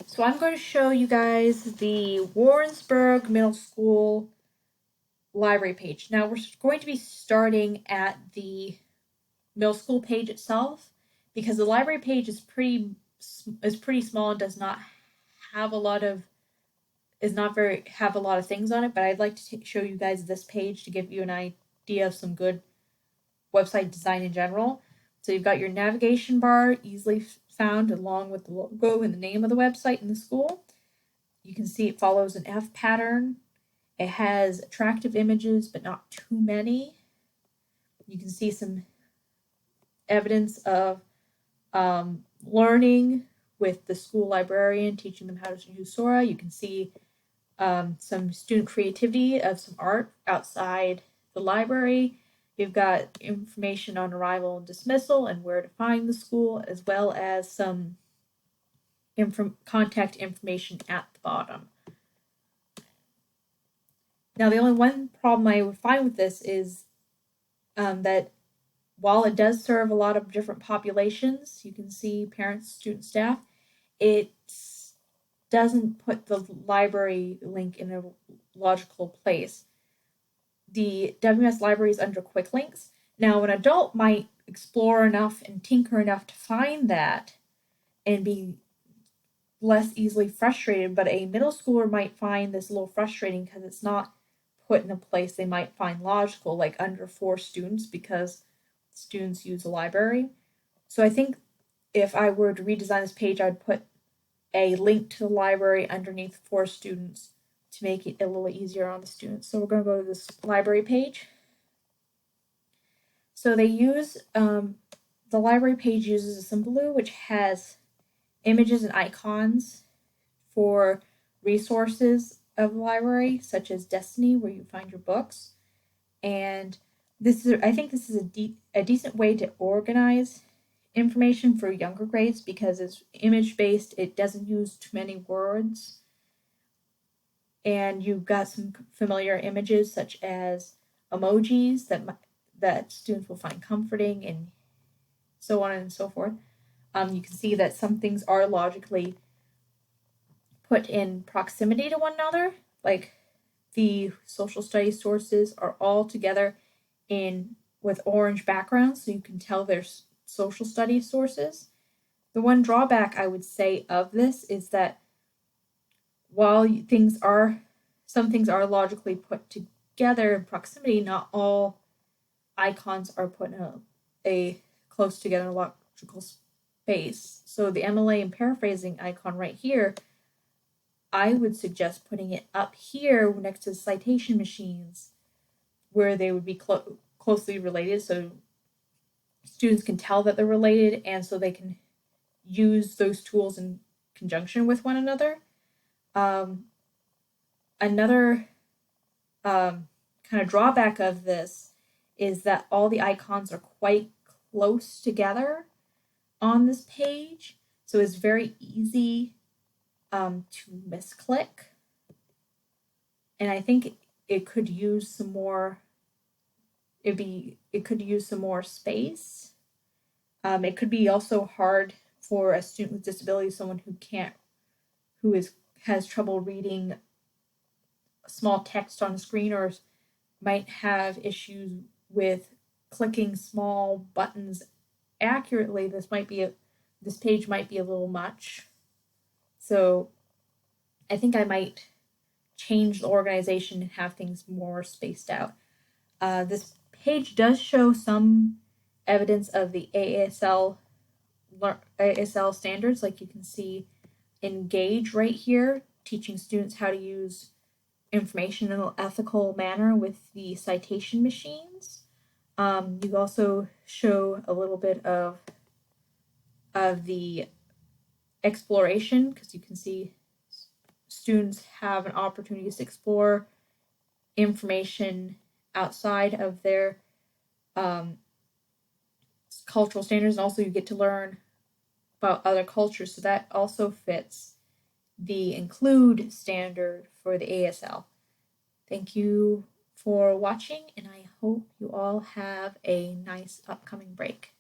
So I'm going to show you guys the Warrensburg Middle School library page. Now we're going to be starting at the middle school page itself because the library page is pretty small and does not have a lot of things on it, but I'd like to show you guys this page to give you an idea of some good website design in general. So you've got your navigation bar easily found along with the logo and the name of the website and the school. You can see it follows an F pattern. It has attractive images, but not too many. You can see some evidence of learning with the school librarian teaching them how to use Sora. You can see some student creativity of some art outside the library. You've got information on arrival and dismissal and where to find the school, as well as some contact information at the bottom. Now, the only one problem I would find with this is that while it does serve a lot of different populations, you can see parents, students, staff, it doesn't put the library link in a logical place. The WMS library is under quick links. Now, an adult might explore enough and tinker enough to find that and be less easily frustrated, but a middle schooler might find this a little frustrating because it's not put in a place they might find logical, like under 4 students, because students use a library. So I think if I were to redesign this page, I'd put a link to the library underneath 4 students to make it a little easier on the students. So we're going to go to this library page. So they use, the library page uses a Symbaloo, which has images and icons for resources of the library, such as Destiny, where you find your books. And I think this is a decent way to organize information for younger grades because it's image-based, it doesn't use too many words, and you've got some familiar images such as emojis that students will find comforting and so on and so forth. You can see that some things are logically put in proximity to one another, like the social studies sources are all together with orange backgrounds, so you can tell they're social studies sources. The one drawback I would say of this is that while some things are logically put together in proximity, not all icons are put in a close together logical space. So the MLA and paraphrasing icon right here, I would suggest putting it up here next to the citation machines where they would be closely related, so students can tell that they're related and so they can use those tools in conjunction with one another. Another kind of drawback of this is that all the icons are quite close together on this page, so it's very easy to misclick. And I think it could use some more. It could use some more space. It could be also hard for a student with disability, someone who has trouble reading small text on a screen, or might have issues with clicking small buttons accurately. This page might be a little much. So I think I might change the organization and have things more spaced out. This page does show some evidence of the ASL standards, like you can see Engage right here, teaching students how to use information in an ethical manner with the citation machines. You also show a little bit of the exploration, because you can see students have an opportunity to explore information outside of their cultural standards, and also you get to learn about other cultures, so that also fits the include standard for the ASL. Thank you for watching, and I hope you all have a nice upcoming break.